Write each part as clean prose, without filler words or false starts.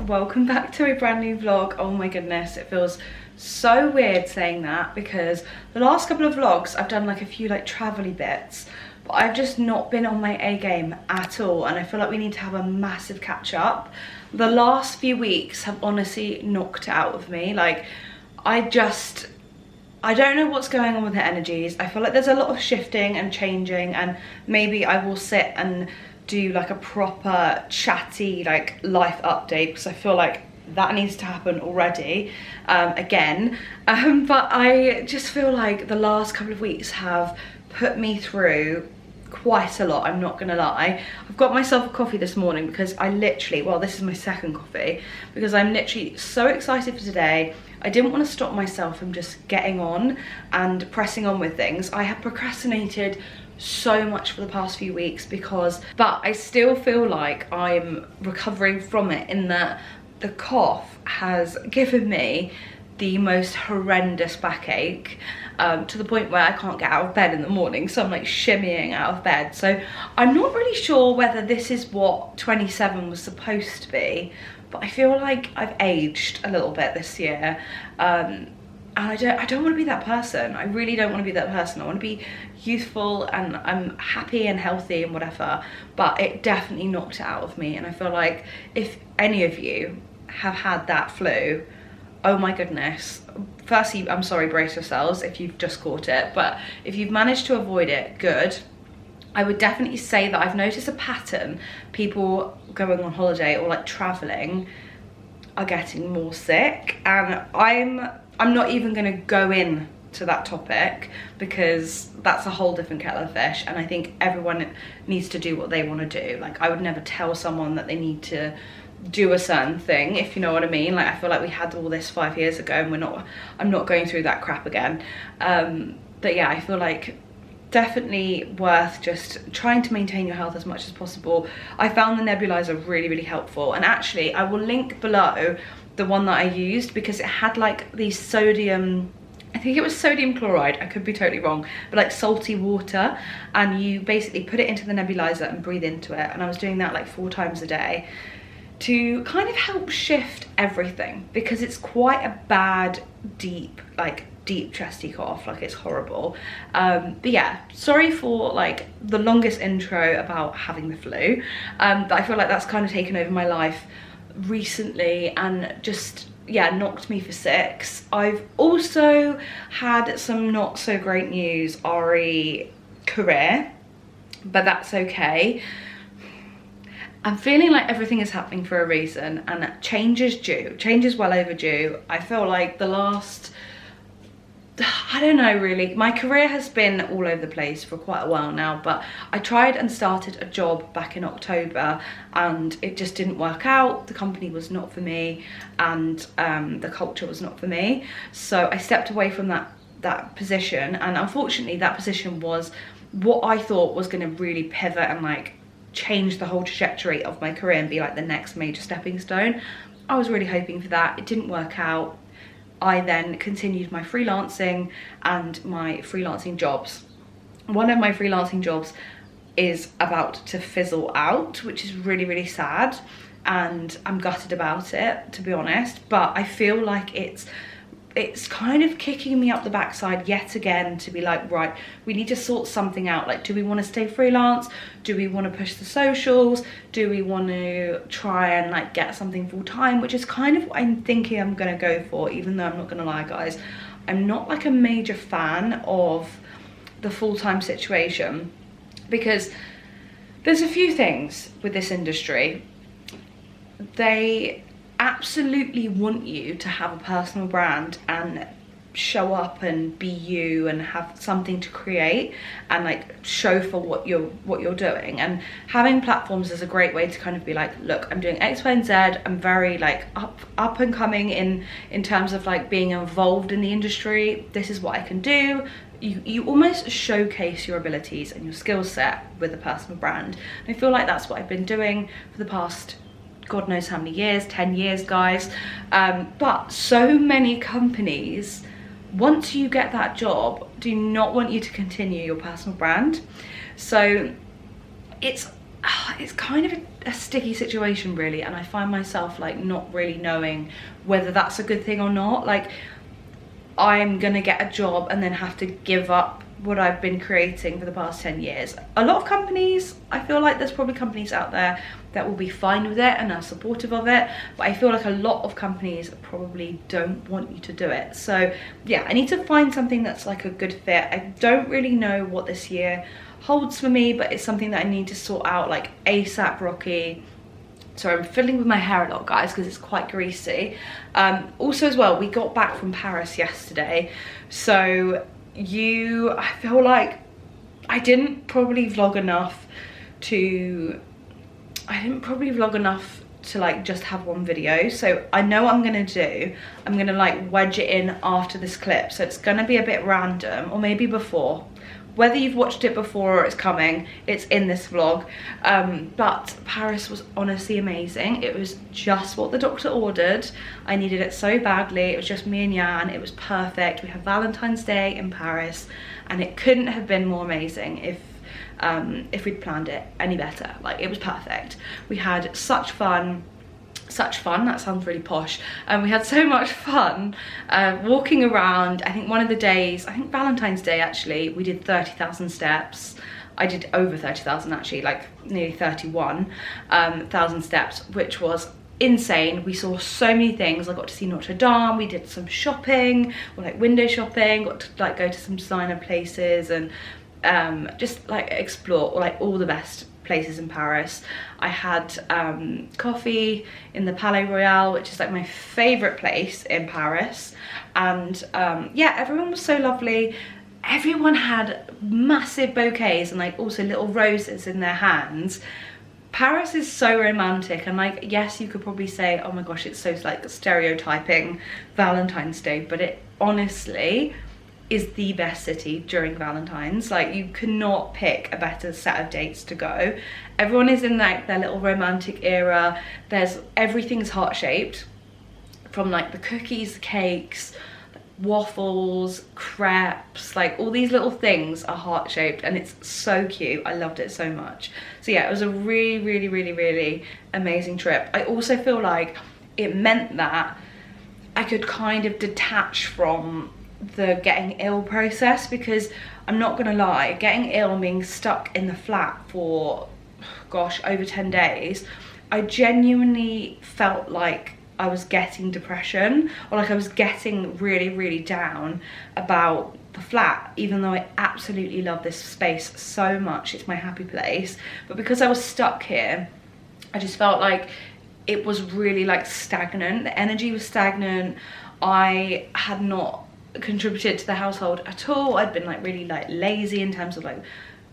Welcome back to a brand new vlog. Oh my goodness, it feels so weird saying that because the last couple of vlogs I've done like a few like travel-y bits, but I've just not been on my A game at all, and I feel like we need to have a massive catch up. The last few weeks have honestly knocked it out of me. Like I don't know what's going on with the energies. I feel like there's a lot of shifting and changing, and maybe I will sit and do like a proper chatty like life update because I feel like that needs to happen already again, but I just feel like the last couple of weeks have put me through quite a lot, I'm not gonna lie. I've got myself a coffee this morning because I literally, well, this is my second coffee, because I'm literally so excited for today. I didn't want to stop myself from just getting on and pressing on with things. I have procrastinated so much for the past few weeks but I still feel like I'm recovering from it, in that the cough has given me the most horrendous backache, to the point where I can't get out of bed in the morning, so I'm like shimmying out of bed. So I'm not really sure whether this is what 27 was supposed to be, but I feel like I've aged a little bit this year, and I don't want to be that person. I really don't want to be that person. I want to be youthful and I'm happy and healthy and whatever, but it definitely knocked it out of me. And I feel like if any of you have had that flu, oh my goodness, firstly, I'm sorry, brace yourselves if you've just caught it, but if you've managed to avoid it, good. I would definitely say that I've noticed a pattern. People going on holiday or like traveling are getting more sick, and I'm not even going to go in to that topic because that's a whole different kettle of fish, and I think everyone needs to do what they want to do. Like I would never tell someone that they need to do a certain thing, if you know what I mean. Like I feel like we had all this 5 years ago and I'm not going through that crap again. But yeah, I feel like definitely worth just trying to maintain your health as much as possible. I found the nebulizer really helpful, and actually I will link below the one that I used because it had like these sodium, I think it was sodium chloride, I could be totally wrong, but like salty water, and you basically put it into the nebulizer and breathe into it, and I was doing that like 4 times a day to kind of help shift everything, because it's quite a bad deep chesty cough, like it's horrible. But yeah, sorry for like the longest intro about having the flu, but I feel like that's kind of taken over my life recently and just, yeah, knocked me for 6. I've also had some not so great news re career, but that's okay. I'm feeling like everything is happening for a reason, and change is due. Change is well overdue. I feel like the last, I don't know really, my career has been all over the place for quite a while now, but I tried and started a job back in October and it just didn't work out. The company was not for me, and the culture was not for me. So I stepped away from that position, and unfortunately that position was what I thought was going to really pivot and like change the whole trajectory of my career and be like the next major stepping stone. I was really hoping for that. It didn't work out. I then continued my freelancing and my freelancing jobs. one of my freelancing jobs is about to fizzle out, which is really, really sad, and I'm gutted about it, to be honest. But I feel like it's kind of kicking me up the backside yet again to be like, right, we need to sort something out. Like, do we want to stay freelance? Do we want to push the socials? Do we want to try and like get something full time? Which is kind of what I'm thinking I'm gonna go for, even though I'm not gonna lie, guys, I'm not like a major fan of the full-time situation, because there's a few things with this industry. They absolutely want you to have a personal brand and show up and be you and have something to create and like show for what you're doing. And having platforms is a great way to kind of be like, look, I'm doing X, Y, and Z. I'm very like up and coming in terms of like being involved in the industry. This is what I can do. You almost showcase your abilities and your skill set with a personal brand. And I feel like that's what I've been doing for the past God knows how many years, 10 years, guys. But so many companies, once you get that job, do not want you to continue your personal brand. So it's kind of a sticky situation, really, and I find myself like not really knowing whether that's a good thing or not. Like, I'm gonna get a job and then have to give up what I've been creating for the past 10 years. A lot of companies, I feel like there's probably companies out there that will be fine with it and are supportive of it, but I feel like a lot of companies probably don't want you to do it. So yeah, I need to find something that's like a good fit. I don't really know what this year holds for me, but it's something that I need to sort out like ASAP Rocky. Sorry, I'm fiddling with my hair a lot, guys, because it's quite greasy. Also as well, we got back from Paris yesterday, so I feel like I didn't probably vlog enough to like just have one video. So I know what I'm gonna like wedge it in after this clip, so it's gonna be a bit random, or maybe before. Whether you've watched it before or it's coming, it's in this vlog. But Paris was honestly amazing. It was just what the doctor ordered. I needed it so badly. It was just me and Jan. It was perfect. We had Valentine's Day in Paris, and it couldn't have been more amazing if we'd planned it any better. Like, it was perfect. We had such fun, that sounds really posh, and we had so much fun walking around. I think one of the days, I think Valentine's Day actually, we did 30,000 steps. I did over 30,000 actually, like nearly 31,000 steps, which was insane. We saw so many things. I got to see Notre Dame, we did some shopping, or like window shopping, got to like go to some designer places and just like explore like all the best places in Paris. I had coffee in the Palais Royal, which is like my favorite place in Paris, and yeah, everyone was so lovely. Everyone had massive bouquets and like also little roses in their hands. Paris is so romantic, and like, yes, you could probably say, oh my gosh, it's so like stereotyping Valentine's Day, but it honestly is the best city during Valentine's. Like, you cannot pick a better set of dates to go. Everyone is in like their little romantic era. Everything's heart-shaped, from like the cookies, the cakes, waffles, crepes, like all these little things are heart-shaped, and it's so cute. I loved it so much. So yeah, it was a really, really, really, really amazing trip. I also feel like it meant that I could kind of detach from the getting ill process, because I'm not gonna lie, getting ill and being stuck in the flat for, gosh, over 10 days, I genuinely felt like I was getting depression, or like I was getting really, really down about the flat, even though I absolutely love this space so much. It's my happy place. But because I was stuck here, I just felt like it was really like stagnant. The energy was stagnant. I had not contributed to the household at all. I'd been like really like lazy in terms of like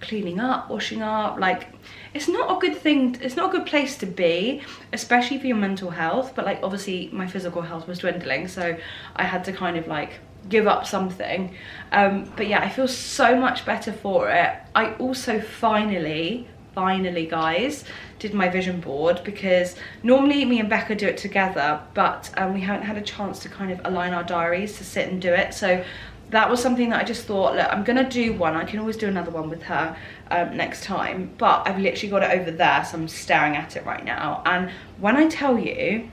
cleaning up, washing up. Like, it's not a good thing, it's not a good place to be, especially for your mental health. But like, obviously my physical health was dwindling, so I had to kind of like give up something. But yeah, I feel so much better for it. I also finally guys, did my vision board, because normally me and Becca do it together, but we haven't had a chance to kind of align our diaries to sit and do it. So that was something that I just thought, look, I'm gonna do one. I can always do another one with her next time, but I've literally got it over there, so I'm staring at it right now. And when I tell you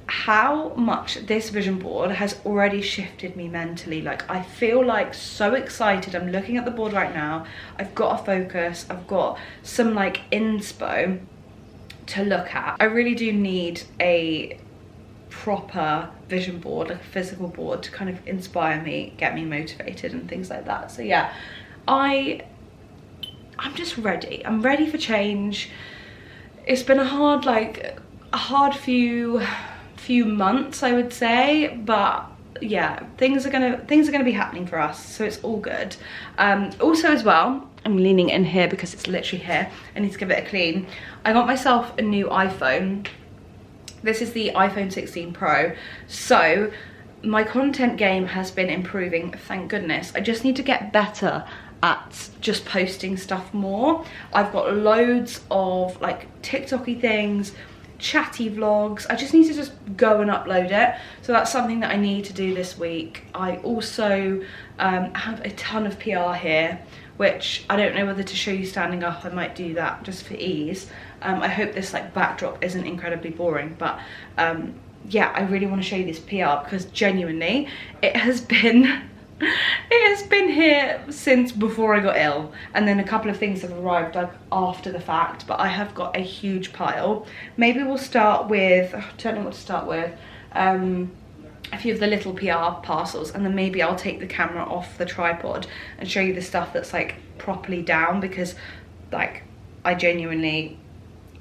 how much this vision board has already shifted me mentally, like I feel like so excited. I'm looking at the board right now. I've got a focus, I've got some like inspo to look at. I really do need a proper vision board, like a physical board, to kind of inspire me, get me motivated and things like that. So yeah, I'm just ready. I'm ready for change. It's been a hard few months, I would say, but yeah, things are gonna be happening for us, so it's all good. Also as well, I'm leaning in here because it's literally here. I need to give it a clean. I got myself a new iPhone. This is the iPhone 16 Pro. So my content game has been improving, thank goodness. I just need to get better at just posting stuff more. I've got loads of like TikTok-y things, chatty vlogs. I just need to just go and upload it. So that's something that I need to do this week. I also have a ton of PR here, which I don't know whether to show you standing up. I might do that just for ease. I hope this like backdrop isn't incredibly boring, but yeah, I really want to show you this PR because genuinely it has been here since before I got ill, and then a couple of things have arrived like after the fact, but I have got a huge pile. Maybe we'll start with, I don't know what to start with, a few of the little PR parcels, and then maybe I'll take the camera off the tripod and show you the stuff that's like properly down, because like I genuinely,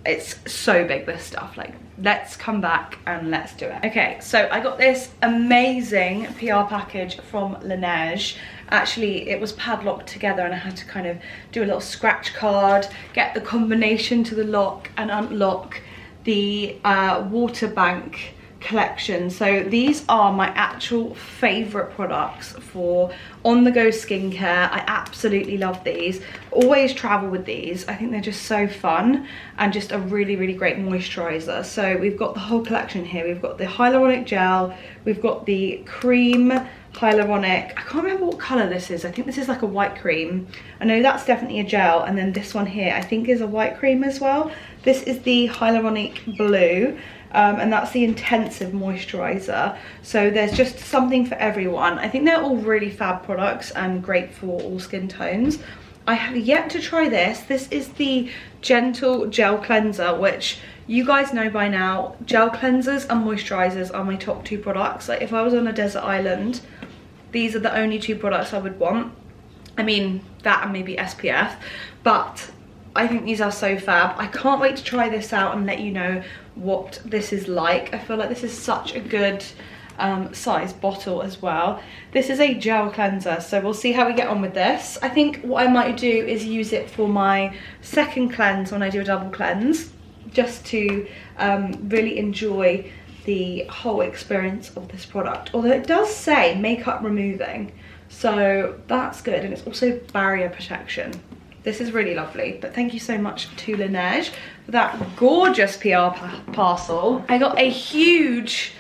it's so big, this stuff. Like, let's come back and let's do it. Okay, so I got this amazing PR package from Laneige. Actually, it was padlocked together and I had to kind of do a little scratch card, get the combination to the lock and unlock the water bank collection. So these are my actual favorite products for on-the-go skincare. I absolutely love these. Always travel with these. I think they're just so fun and just a really, really great moisturizer. So we've got the whole collection here. We've got the hyaluronic gel, we've got the cream hyaluronic, I can't remember what color this is. I think this is like a white cream. I know that's definitely a gel, and then this one here I think is a white cream as well. This is the hyaluronic blue. And that's the intensive moisturizer. So there's just something for everyone. I think they're all really fab products and great for all skin tones. I have yet to try this. This is the Gentle Gel Cleanser, which you guys know by now. Gel cleansers and moisturizers are my top two products. Like if I was on a desert island, these are the only two products I would want. I mean, that and maybe SPF, but I think these are so fab. I can't wait to try this out and let you know what this is like. I feel like this is such a good size bottle as well. This is a gel cleanser, so we'll see how we get on with this. I think what I might do is use it for my second cleanse when I do a double cleanse, just to really enjoy the whole experience of this product. Although it does say makeup removing, so that's good, and it's also barrier protection. This is really lovely, but thank you so much to Laneige for that gorgeous PR parcel. I got a huge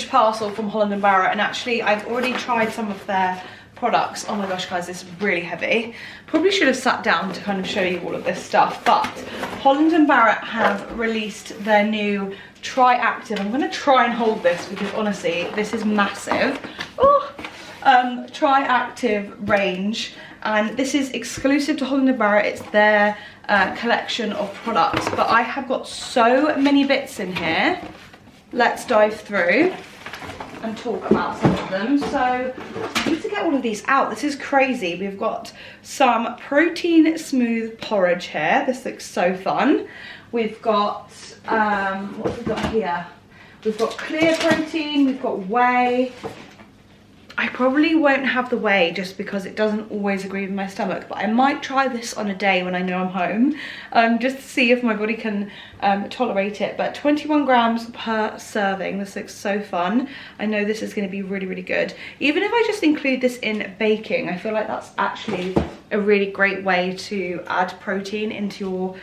parcel from Holland & Barrett, and actually I've already tried some of their products. Oh my gosh guys, this is really heavy. Probably should have sat down to kind of show you all of this stuff, but Holland & Barrett have released their new Tri-Active. I'm gonna try and hold this because honestly, this is massive. Oh, Tri-Active range. And this is exclusive to Holland & Barrett. It's their collection of products. But I have got so many bits in here. Let's dive through and talk about some of them. So I need to get all of these out. This is crazy. We've got some protein smooth porridge here. This looks so fun. We've got, what have we got here? We've got clear protein, we've got whey. I probably won't have the whey just because it doesn't always agree with my stomach, but I might try this on a day when I know I'm home, just to see if my body can tolerate it. But 21 grams per serving. This looks so fun. I know this is going to be really, really good. Even if I just include this in baking, I feel like that's actually a really great way to add protein into your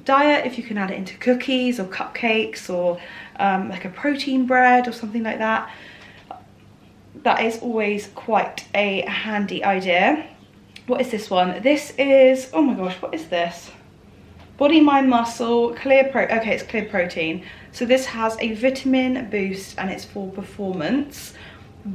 diet. If you can add it into cookies or cupcakes or like a protein bread or something like that. that is always quite a handy idea. What is this one? This is, oh my gosh, what is this? Body, Mind, Muscle, okay, it's clear protein. So this has a vitamin boost and it's for performance.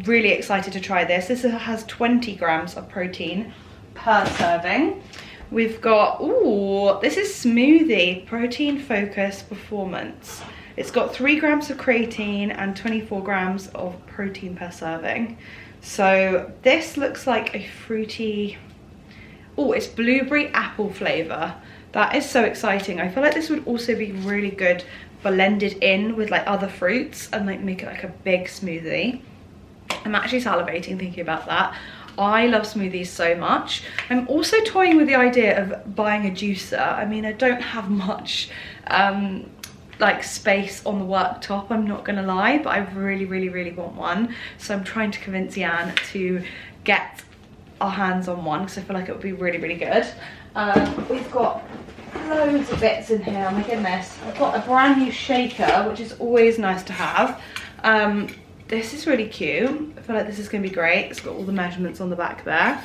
Really excited to try this. This has 20 grams of protein per serving. We've got, ooh, this is smoothie, protein focus performance. It's got 3 grams of creatine and 24 grams of protein per serving. So this looks like a fruity, oh, it's blueberry apple flavor. That is so exciting. I feel like this would also be really good blended in with like other fruits and like make it like a big smoothie. I'm actually salivating thinking about that. I love smoothies so much. I'm also toying with the idea of buying a juicer. I mean, I don't have much like space on the worktop, I'm not gonna lie, but I really want one. So I'm trying to convince Jan to get our hands on one because I feel like it would be really good. We've got loads of bits in here, oh my goodness. I've got a brand new shaker, which is always nice to have. This is really cute. I feel like this is gonna be great. It's got all the measurements on the back there.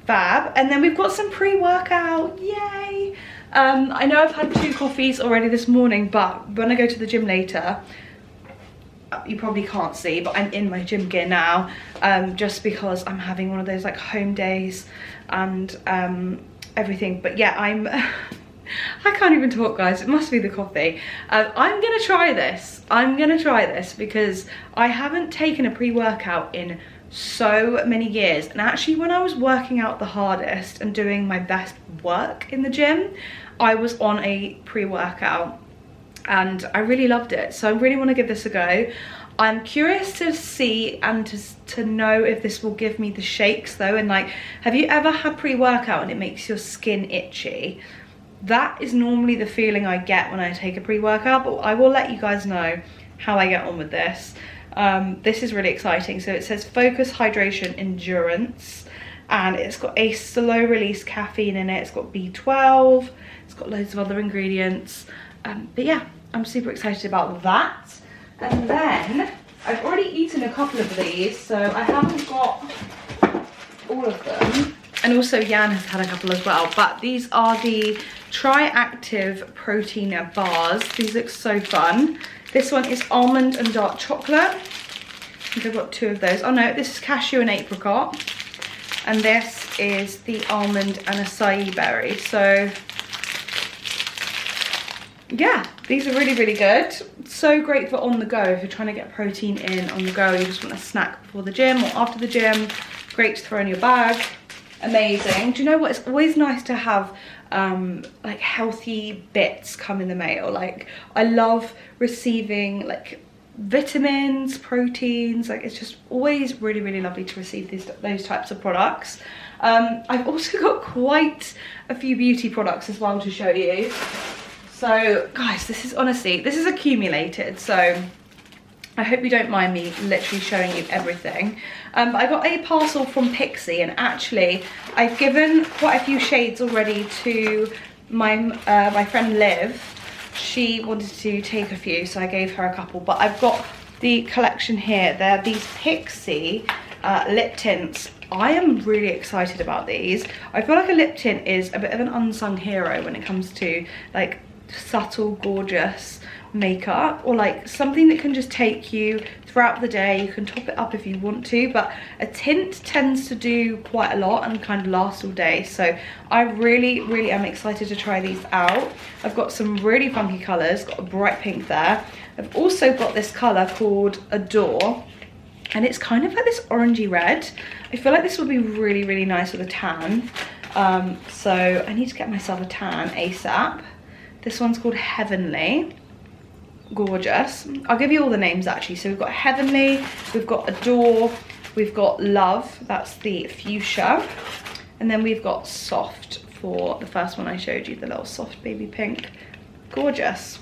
Fab. And then we've got some pre-workout, yay! I know I've had 2 coffees already this morning, but when I go to the gym later, you probably can't see, but I'm in my gym gear now, just because I'm having one of those like home days and everything. But yeah, I can't even talk, guys. It must be the coffee. I'm gonna try this. I'm gonna try this because I haven't taken a pre-workout in so many years. And actually, when I was working out the hardest and doing my best work in the gym, I was on a pre-workout and I really loved it. So I really want to give this a go. I'm curious to see and to know if this will give me the shakes though. And like, have you ever had pre-workout and it makes your skin itchy? That is normally the feeling I get when I take a pre-workout, but I will let you guys know how I get on with this. This is really exciting. So it says focus, hydration, endurance, and it's got a slow release caffeine in it. It's got B12, it's got loads of other ingredients. But yeah, I'm super excited about that. And then I've already eaten a couple of these, so I haven't got all of them. And also Jan has had a couple as well, but these are the Tri-Active Protein Bars. These look so fun. This one is almond and dark chocolate. I think I've got 2 of those. Oh no, this is cashew and apricot. And this is the almond and acai berry. So yeah, these are really good. So great for on the go if you're trying to get protein in on the go. You just want a snack before the gym or after the gym. Great to throw in your bag. Amazing. Do you know what? It's always nice to have like healthy bits come in the mail. Like I love receiving like vitamins, proteins. Like it's just always really lovely to receive those types of products. I've also got quite a few beauty products as well to show you. So guys, this is accumulated, so I hope you don't mind me literally showing you everything. But I got a parcel from Pixie, and actually I've given quite a few shades already to my friend Liv. She wanted to take a few, so I gave her a couple, but I've got the collection here. They're these Pixie lip tints. I am really excited about these. I feel like a lip tint is a bit of an unsung hero when it comes to like subtle, gorgeous makeup, or like something that can just take you throughout the day. You can top it up if you want to, but a tint tends to do quite a lot and kind of last all day. So I really am excited to try these out. I've got some really funky colors. Got a bright pink there. I've also got this color called Adore, and it's kind of like this orangey red. I feel like this would be really nice with a tan. So I need to get myself a tan ASAP. This one's called Heavenly. Gorgeous. I'll give you all the names actually. So we've got Heavenly, we've got Adore, we've got Love, that's the fuchsia, and then we've got Soft for the first one I showed you, the little soft baby pink. Gorgeous.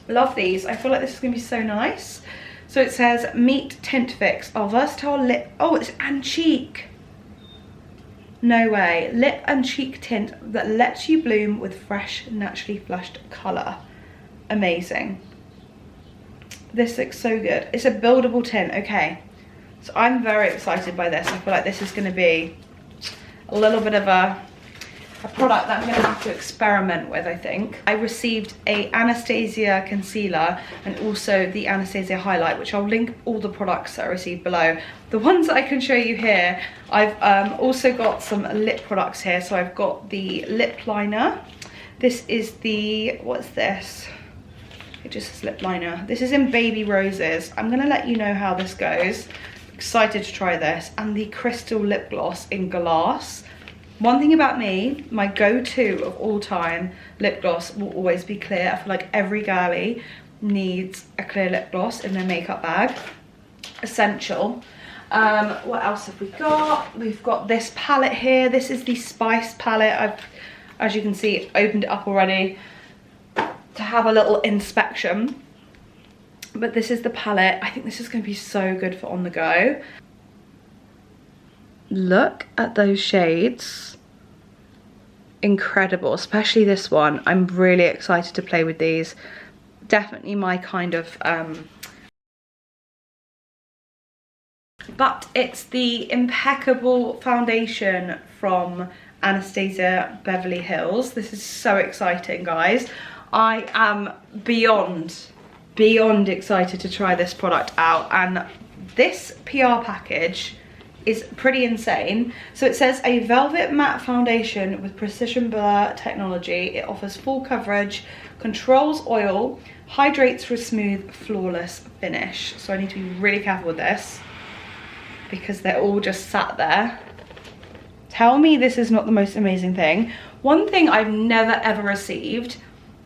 Love these. I feel like this is gonna be so nice. So it says Meet Tint Fix, our versatile lip, oh, it's and cheek. No way. Lip and cheek tint that lets you bloom with fresh, naturally flushed colour. Amazing. This looks so good. It's a buildable tint. Okay, So I'm very excited by this. I feel like this is going to be a little bit of a product that I'm going to have to experiment with, I think. I received a Anastasia concealer and also the Anastasia highlight, which I'll link all the products that I received below. The ones that I can show you here, I've also got some lip products here. So I've got the lip liner. This is the, what's this? It just says lip liner. This is in Baby Roses. I'm going to let you know how this goes. Excited to try this. And the Crystal Lip Gloss in Glass. One thing about me, my go-to of all time lip gloss will always be clear. I feel like every girly needs a clear lip gloss in their makeup bag. Essential. What else have we got? We've got this palette here. This is the Spice palette. I've, as you can see, opened it up already to have a little inspection. But this is the palette. I think this is going to be so good for on the go. Look at those shades. Incredible, especially this one. I'm really excited to play with these. Definitely my kind of but it's the Impeccable foundation from Anastasia Beverly Hills. This is so exciting, guys. I am beyond excited to try this product out, and this PR package is pretty insane. So it says a velvet matte foundation with precision blur technology. It offers full coverage, controls oil, hydrates for a smooth, flawless finish. So I need to be really careful with this because they're all just sat there. Tell me this is not the most amazing thing. One thing I've never ever received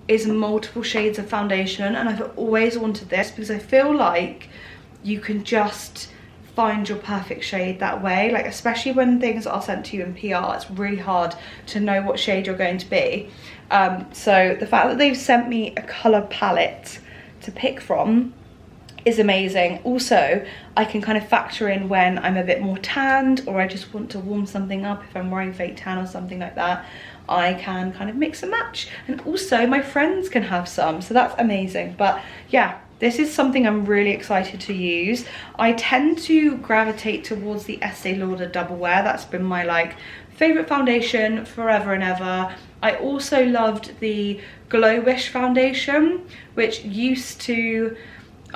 is multiple shades of foundation, and I've always wanted this because I feel like you can just find your perfect shade that way, like especially when things are sent to you in PR, it's really hard to know what shade you're going to be. So the fact that they've sent me a color palette to pick from is amazing. Also, I can kind of factor in when I'm a bit more tanned or I just want to warm something up. If I'm wearing fake tan or something like that, I can kind of mix and match, and also my friends can have some, so that's amazing. But yeah, this is something I'm really excited to use. I tend to gravitate towards the Estee Lauder Double Wear. That's been my like favorite foundation forever and ever. I also loved the Glow Wish foundation, which used to,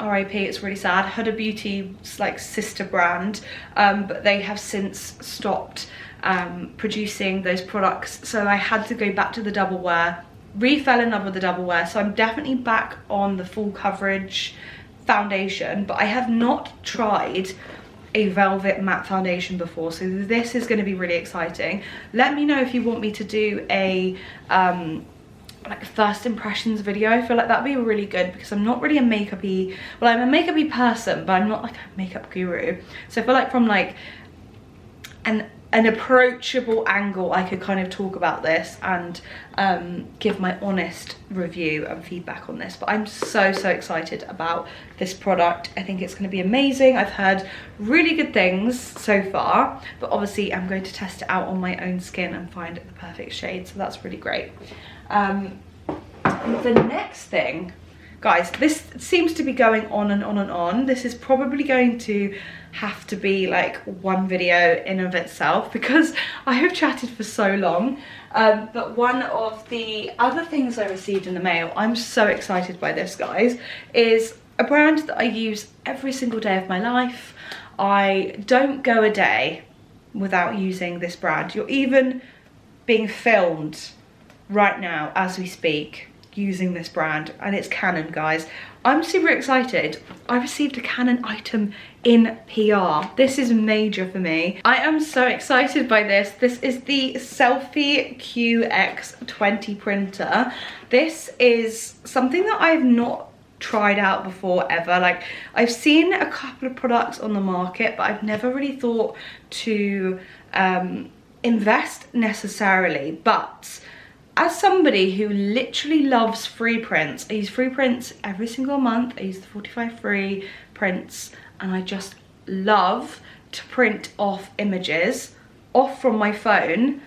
RIP, it's really sad, Huda Beauty's like sister brand, but they have since stopped producing those products. So I had to go back to the Double Wear. Fell in love with the Double Wear, so I'm definitely back on the full coverage foundation, but I have not tried a velvet matte foundation before, so this is going to be really exciting. Let me know if you want me to do a like first impressions video. I feel like that'd be really good because I'm not really a makeup-y, well, I'm a makeup-y person, but I'm not like a makeup guru. So I feel like from like an approachable angle I could kind of talk about this and give my honest review and feedback on this. But I'm so excited about this product. I think it's going to be amazing. I've heard really good things so far, but obviously I'm going to test it out on my own skin and find the perfect shade, so that's really great. The next thing, guys, this seems to be going on and on and on. This is probably going to have to be like one video in of itself because I have chatted for so long. But one of the other things I received in the mail, I'm so excited by this, guys, is a brand that I use every single day of my life. I don't go a day without using this brand. You're even being filmed right now as we speak using this brand, and it's Canon, guys. I'm super excited. I received a Canon item in PR. This is major for me. I am so excited by this. This is the Selfie QX20 printer. This is something that I've not tried out before ever. Like, I've seen a couple of products on the market, but I've never really thought to invest necessarily. But as somebody who literally loves free prints, I use free prints every single month. I use the 45 free prints, and I just love to print off images off from my phone.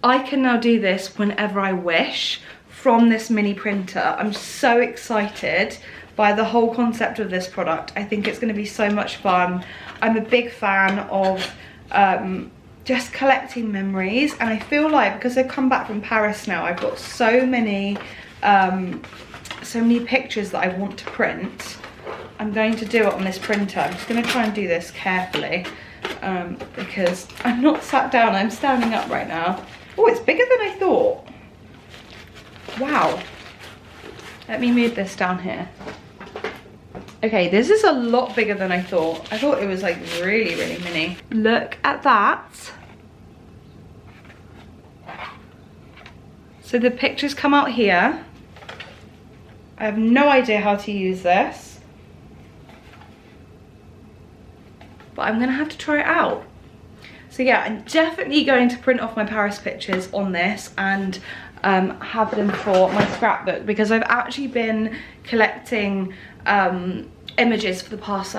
I can now do this whenever I wish from this mini printer. I'm so excited by the whole concept of this product. I think it's going to be so much fun. I'm a big fan of just collecting memories, and I feel like because I've come back from Paris now, I've got so many pictures that I want to print. I'm going to do it on this printer. I'm just going to try and do this carefully because I'm not sat down, I'm standing up right now. Oh, it's bigger than I thought. Wow. Let me move this down here. Okay, this is a lot bigger than I thought. I thought it was like really, really mini. Look at that. So the pictures come out here. I have no idea how to use this, but I'm gonna have to try it out. So yeah, I'm definitely going to print off my Paris pictures on this and have them for my scrapbook, because I've actually been collecting images for the past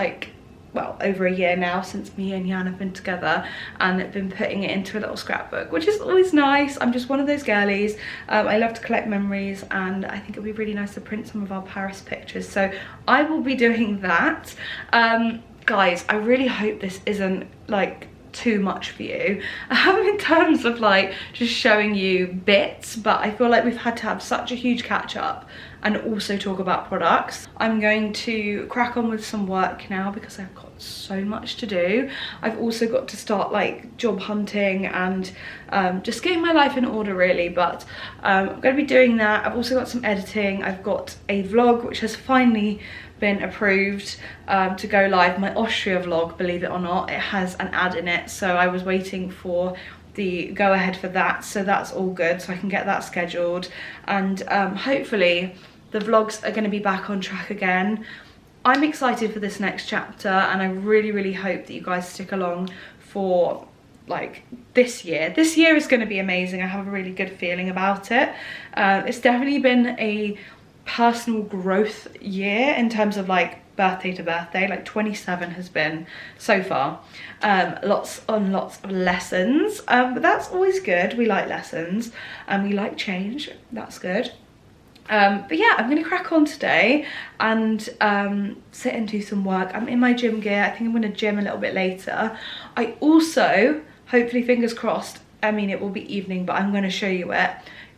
well, over a year now, since me and Jan have been together, and I've been putting it into a little scrapbook, which is always nice. I'm just one of those girlies. I love to collect memories, and I think it'd be really nice to print some of our Paris pictures, so I will be doing that. Guys, I really hope this isn't like too much for you in terms of like just showing you bits, but I feel like we've had to have such a huge catch up and also talk about products. I'm going to crack on with some work now because I've got so much to do. I've also got to start like job hunting and just getting my life in order really, but I'm going to be doing that. I've also got some editing. I've got a vlog which has finally been approved to go live. My Austria vlog, believe it or not, it has an ad in it, so I was waiting for the go ahead for that, so that's all good, so I can get that scheduled, and hopefully the vlogs are going to be back on track again. I'm excited for this next chapter, and I really, really hope that you guys stick along for like this year. This year is going to be amazing. I have a really good feeling about it. It's definitely been a personal growth year in terms of like birthday to birthday. Like 27 has been so far lots of lessons, but that's always good. We like lessons and we like change. That's good. But yeah, I'm gonna crack on today and sit and do some work. I'm in my gym gear. I think I'm gonna gym a little bit later. I also, hopefully fingers crossed, I mean it will be evening, but I'm gonna show you it.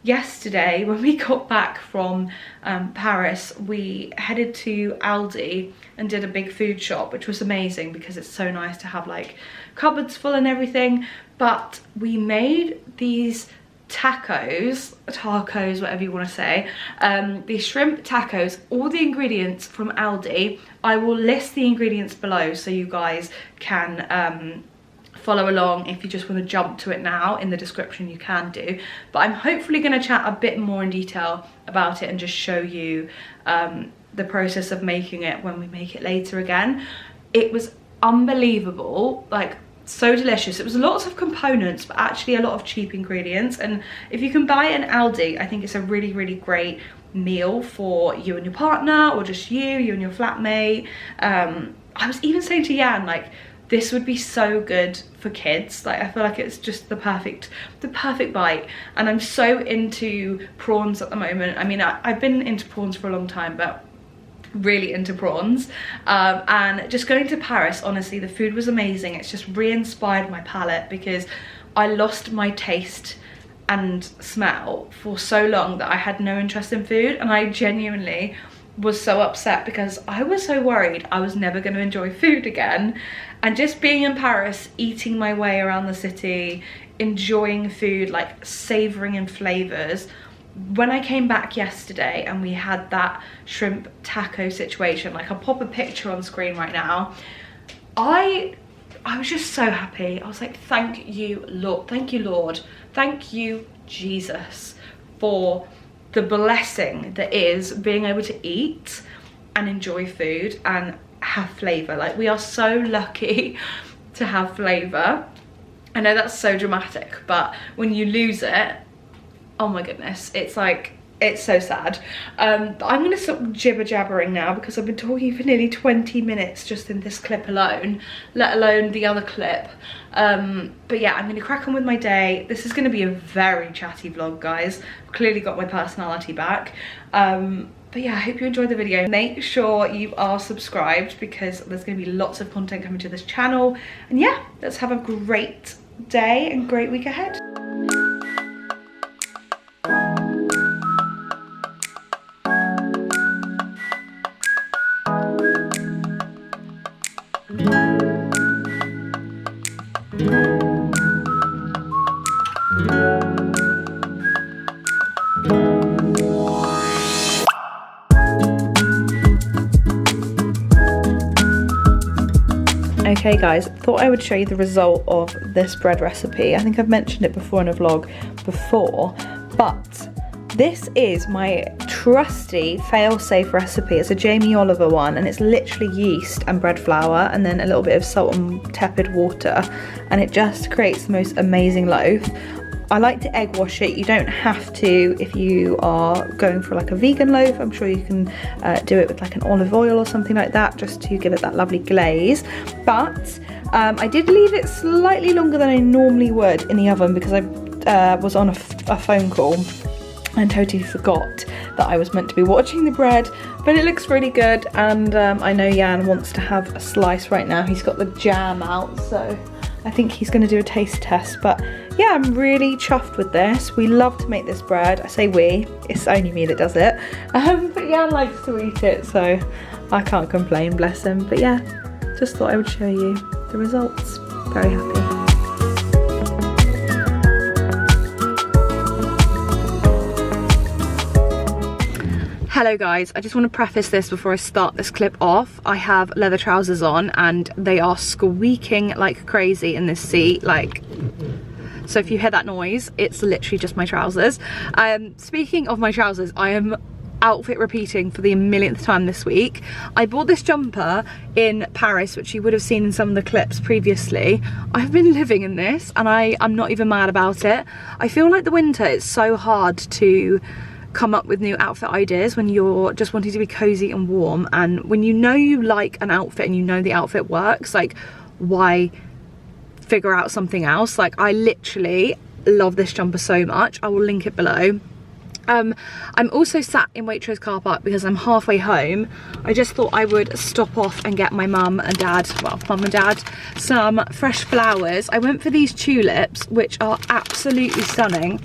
Yesterday when we got back from Paris, we headed to Aldi and did a big food shop, which was amazing because it's so nice to have like cupboards full and everything. But we made these tacos, whatever you want to say, these shrimp tacos, all the ingredients from Aldi. I will list the ingredients below so you guys can follow along. If you just want to jump to it now, in the description you can do, but I'm hopefully going to chat a bit more in detail about it and just show you the process of making it when we make it later again. It was unbelievable, like so delicious. It was lots of components but actually a lot of cheap ingredients, and if you can buy an Aldi, I think it's a really, really great meal for you and your partner, or just you and your flatmate. I was even saying to Jan, like, this would be so good for kids. Like, I feel like it's just the perfect bite, and I'm so into prawns at the moment. I mean, I've been into prawns for a long time, but really into prawns, and just going to Paris, honestly, the food was amazing. It's just re-inspired my palate because I lost my taste and smell for so long that I had no interest in food, and I genuinely was so upset because I was so worried I was never going to enjoy food again. And just being in Paris, eating my way around the city, enjoying food, like savouring in flavours. When I came back yesterday and we had that shrimp taco situation, like I'll pop a picture on screen right now, I was just so happy. I was like, thank you Lord, thank you Jesus for the blessing that is being able to eat and enjoy food and have flavour. Like, we are so lucky to have flavour. I know that's so dramatic, but when you lose it, oh my goodness, it's like, it's so sad. But I'm gonna stop jibber jabbering now because I've been talking for nearly 20 minutes just in this clip alone, let alone the other clip. But yeah, I'm gonna crack on with my day. This is gonna be a very chatty vlog, guys. I've clearly got my personality back. But yeah, I hope you enjoyed the video. Make sure you are subscribed because there's going to be lots of content coming to this channel. And yeah, let's have a great day and great week ahead. Okay guys, thought I would show you the result of this bread recipe. I think I've mentioned it before in a vlog before, but this is my trusty fail-safe recipe. It's a Jamie Oliver one, and it's literally yeast and bread flour and then a little bit of salt and tepid water, and it just creates the most amazing loaf. I like to egg wash it. You don't have to if you are going for like a vegan loaf. I'm sure you can do it with like an olive oil or something like that, just to give it that lovely glaze. But I did leave it slightly longer than I normally would in the oven because I was on a phone call and totally forgot that I was meant to be watching the bread. But it looks really good, and I know Jan wants to have a slice right now. He's got the jam out, so I think he's going to do a taste test. But yeah, I'm really chuffed with this. We love to make this bread. I say we, it's only me that does it. But Jan likes to eat it, so I can't complain, bless him. But yeah, just thought I would show you the results. Very happy. Hello guys, I just want to preface this before I start this clip off. I have leather trousers on and they are squeaking like crazy in this seat, like, so if you hear that noise, it's literally just my trousers. Speaking of my trousers, I am outfit repeating for the millionth time this week. I bought this jumper in Paris, which you would have seen in some of the clips previously. I've been living in this and I'm not even mad about it. I feel like the winter, it's so hard to come up with new outfit ideas when you're just wanting to be cozy and warm, and when you know you like an outfit and you know the outfit works, like, why figure out something else? Like, I literally love this jumper so much. I will link it below. I'm also sat in Waitrose car park because I'm halfway home. I just thought I would stop off and get my mum and dad, well, mum and dad, some fresh flowers. I went for these tulips, which are absolutely stunning.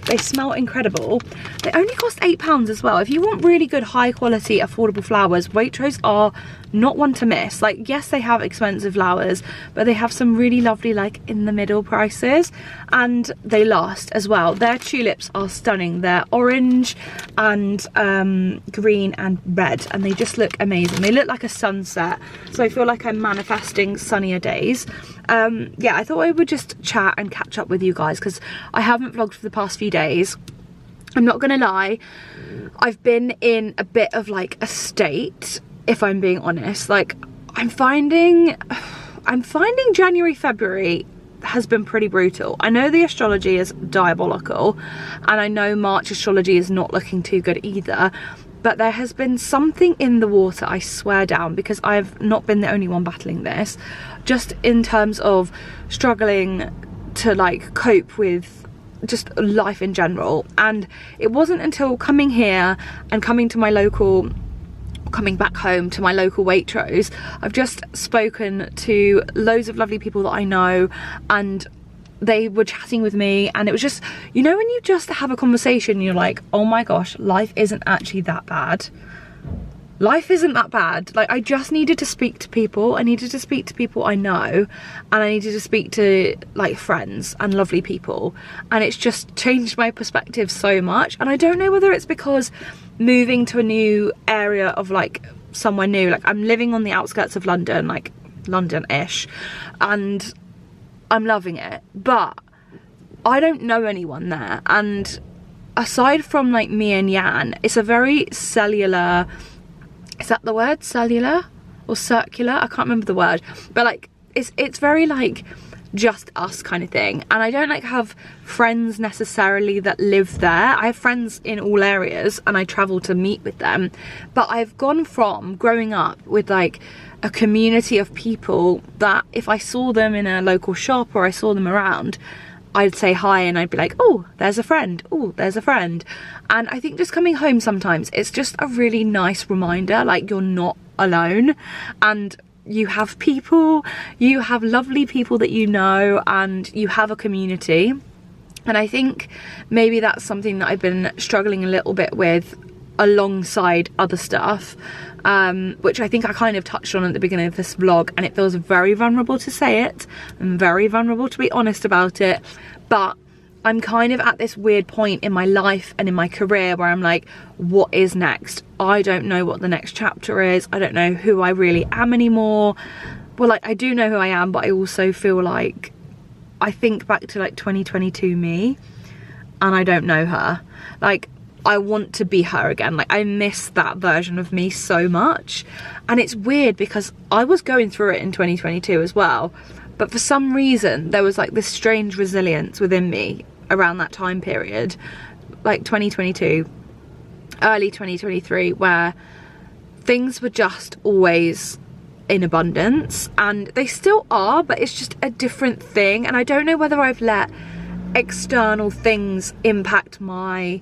They smell incredible. They only cost £8 as well. If you want really good, high quality, affordable flowers, Waitrose are not one to miss. Like, yes, they have expensive flowers, but they have some really lovely, like, in the middle prices, and they last as well. Their tulips are stunning. They're orange and green and red, and they just look amazing. They look like a sunset, so I feel like I'm manifesting sunnier days. Yeah, I thought I would just chat and catch up with you guys because I haven't vlogged for the past few days. I'm not gonna lie, I've been in a bit of like a state, if I'm being honest. Like, I'm finding January, February has been pretty brutal. I know the astrology is diabolical, and I know March astrology is not looking too good either, but there has been something in the water, I swear down, because I've not been the only one battling this, just in terms of struggling to like cope with just life in general. And it wasn't until coming here and coming back home to my local Waitrose, I've just spoken to loads of lovely people that I know, and they were chatting with me, and it was just, you know, when you just have a conversation and you're like, oh my gosh, life isn't actually that bad. Life isn't that bad. Like, I just needed to speak to people. I needed to speak to people I know, and I needed to speak to like friends and lovely people, and it's just changed my perspective so much. And I don't know whether it's because moving to a new area of like somewhere new, like I'm living on the outskirts of London, like London-ish, and I'm loving it, but I don't know anyone there. And aside from like me and Jan, it's a very cellular, is that the word? Cellular or circular? I can't remember the word, but like it's very like just us kind of thing. And I don't like have friends necessarily that live there. I have friends in all areas and I travel to meet with them, but I've gone from growing up with like a community of people that if I saw them in a local shop or I saw them around, I'd say hi and I'd be like, oh, there's a friend, oh, there's a friend. And I think just coming home sometimes, it's just a really nice reminder, like you're not alone, and you have people, you have lovely people that you know, and you have a community. And I think maybe that's something that I've been struggling a little bit with alongside other stuff, which I think I kind of touched on at the beginning of this vlog, and it feels very vulnerable to say it and very vulnerable to be honest about it, but I'm kind of at this weird point in my life and in my career where I'm like, what is next? I don't know what the next chapter is. I don't know who I really am anymore. Well, like, I do know who I am, but I also feel like I think back to like 2022 me, and I don't know her. Like, I want to be her again. Like, I miss that version of me so much. And it's weird because I was going through it in 2022 as well, but for some reason there was like this strange resilience within me around that time period, like 2022, early 2023, where things were just always in abundance, and they still are, but it's just a different thing. And I don't know whether I've let external things impact my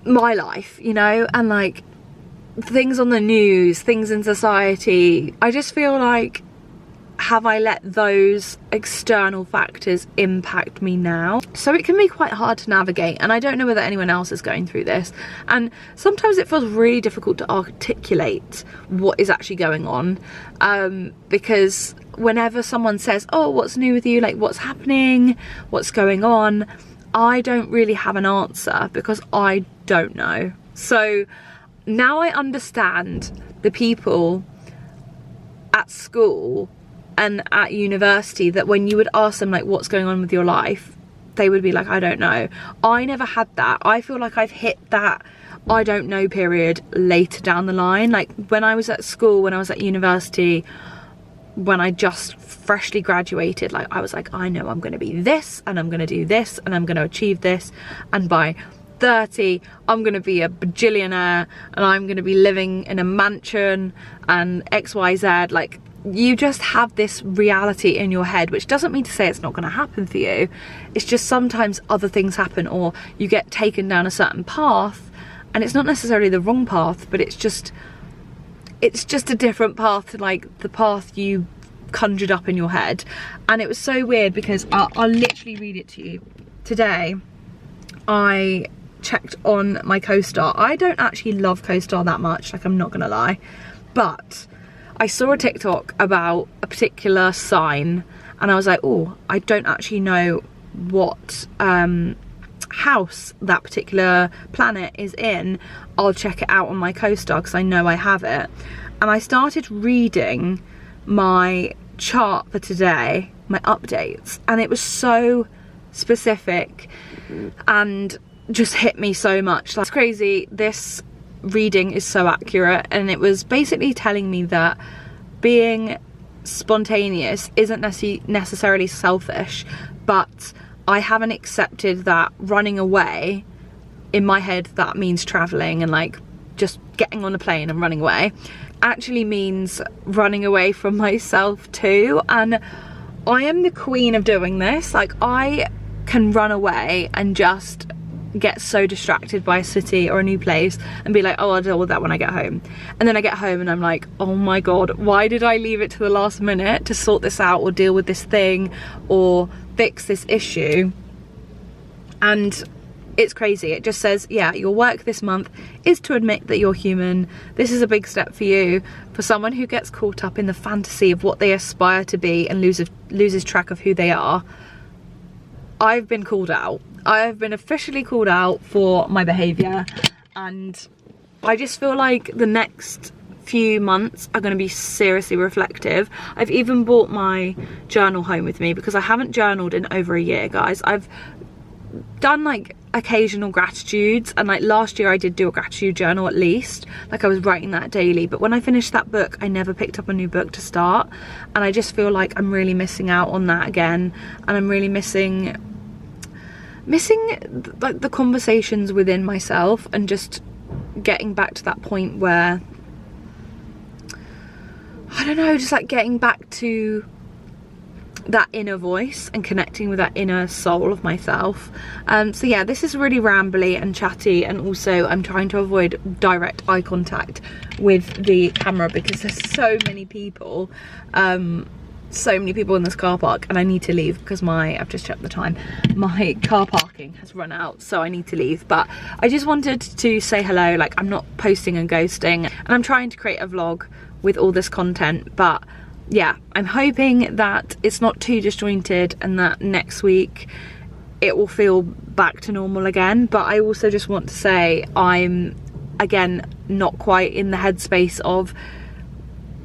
life, you know, and like things on the news, things in society. I just feel like, have I let those external factors impact me now? So it can be quite hard to navigate, and I don't know whether anyone else is going through this, and sometimes it feels really difficult to articulate what is actually going on, because whenever someone says, oh, what's new with you, like what's happening, what's going on, I don't really have an answer because I don't know. So now I understand the people at school and at university that when you would ask them like what's going on with your life, they would be like, I don't know. I never had that. I feel like I've hit that I don't know period later down the line. Like when I was at school, when I was at university, when I just freshly graduated, like I was like, I know I'm going to be this, and I'm going to do this, and I'm going to achieve this, and by 30 I'm going to be a bajillionaire, and I'm going to be living in a mansion and XYZ. Like, you just have this reality in your head, which doesn't mean to say it's not going to happen for you. It's just sometimes other things happen, or you get taken down a certain path, and it's not necessarily the wrong path, but it's just a different path to like the path you conjured up in your head. And it was so weird because I'll literally read it to you. Today I checked on my co-star. I don't actually love co-star that much, like I'm not gonna lie, but I saw a TikTok about a particular sign, and I was like, oh, I don't actually know what house that particular planet is in. I'll check it out on my co-star because I know I have it. And I started reading my chart for today, my updates, and it was so specific and just hit me so much. Like, it's crazy. This reading is so accurate, and it was basically telling me that being spontaneous isn't necessarily selfish, but I haven't accepted that running away, in my head that means traveling and like just getting on a plane and running away, actually means running away from myself too. And I am the queen of doing this. Like, I can run away and just get so distracted by a city or a new place and be like, oh, I'll deal with that when I get home. And then I get home and I'm like, oh my god, why did I leave it to the last minute to sort this out or deal with this thing or fix this issue? And it's crazy. It just says, yeah, your work this month is to admit that you're human. This is a big step for you. For someone who gets caught up in the fantasy of what they aspire to be and loses track of who they are, I've been called out. I have been officially called out for my behaviour, and I just feel like the next few months are going to be seriously reflective. I've even brought my journal home with me because I haven't journaled in over a year, guys. I've done like occasional gratitudes, and like last year I did do a gratitude journal at least, like I was writing that daily, but when I finished that book I never picked up a new book to start, and I just feel like I'm really missing out on that again, and I'm really missing like the conversations within myself, and just getting back to that point where, I don't know, just like getting back to that inner voice and connecting with that inner soul of myself. So yeah, this is really rambly and chatty, and also I'm trying to avoid direct eye contact with the camera because there's so many people in this car park, and I need to leave because I've just checked the time, my car parking has run out, so I need to leave. But I just wanted to say hello. Like, I'm not posting and ghosting, and I'm trying to create a vlog with all this content, but yeah, I'm hoping that it's not too disjointed and that next week it will feel back to normal again. But I also just want to say I'm, again, not quite in the headspace of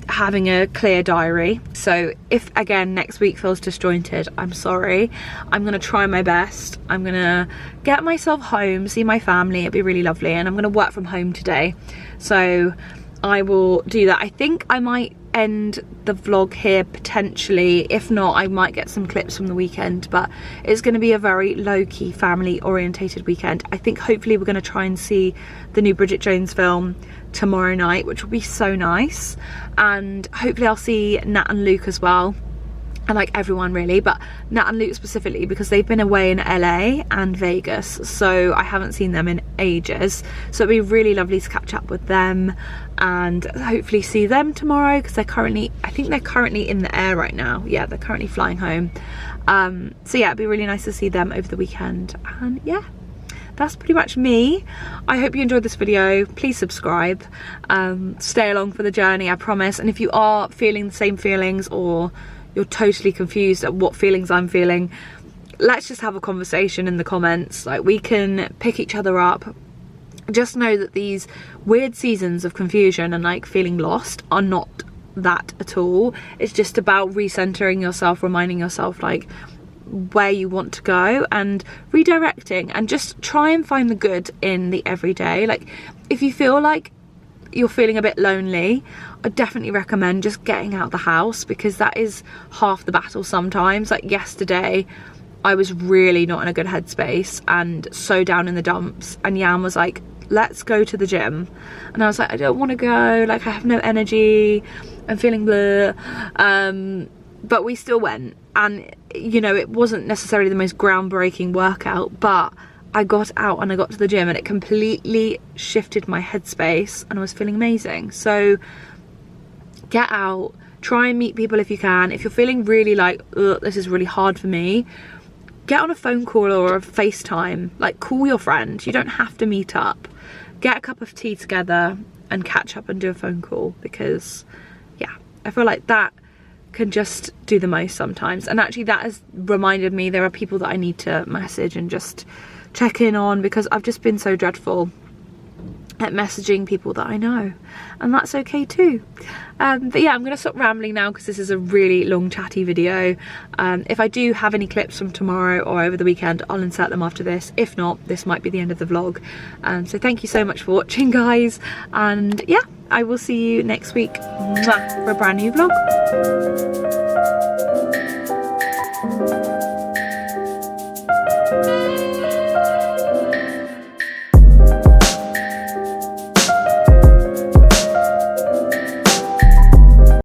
having a clear diary. So if, again, next week feels disjointed, I'm sorry. I'm gonna try my best. I'm gonna get myself home, see my family, it'd be really lovely, and I'm gonna work from home today. So I will do that. I think I might end the vlog here potentially. If not, I might get some clips from the weekend, but it's going to be a very low-key family orientated weekend. I think hopefully we're going to try and see the new Bridget Jones film tomorrow night, which will be so nice, and hopefully I'll see Nat and Luke as well. I like everyone really, but Nat and Luke specifically because they've been away in LA and Vegas, so I haven't seen them in ages. So it'd be really lovely to catch up with them and hopefully see them tomorrow, because I think they're currently in the air right now. Yeah, they're currently flying home. So yeah, it'd be really nice to see them over the weekend. And yeah, that's pretty much me. I hope you enjoyed this video. Please subscribe. Stay along for the journey, I promise. And if you are feeling the same feelings, or you're totally confused at what feelings I'm feeling, let's just have a conversation in the comments. Like, we can pick each other up. Just know that these weird seasons of confusion and like feeling lost are not that at all. It's just about recentering yourself, reminding yourself like where you want to go, and redirecting, and just try and find the good in the everyday. Like, if you feel like you're feeling a bit lonely, I definitely recommend just getting out the house, because that is half the battle sometimes. Like yesterday, I was really not in a good headspace and so down in the dumps, and Yam was like, let's go to the gym, and I was like, I don't want to go, like I have no energy, I'm feeling blah. But we still went, and you know, it wasn't necessarily the most groundbreaking workout, but I got out and I got to the gym and it completely shifted my headspace and I was feeling amazing. So get out, try and meet people if you can. If you're feeling really like, ugh, this is really hard for me, get on a phone call or a FaceTime. Like, call your friend. You don't have to meet up. Get a cup of tea together and catch up and do a phone call, because yeah, I feel like that can just do the most sometimes. And actually that has reminded me there are people that I need to message and just check in on, because I've just been so dreadful at messaging people that I know, and that's okay too. But yeah, I'm gonna stop rambling now because this is a really long chatty video. If I do have any clips from tomorrow or over the weekend, I'll insert them after this. If not, this might be the end of the vlog. So thank you so much for watching, guys, and yeah, I will see you next week for a brand new vlog.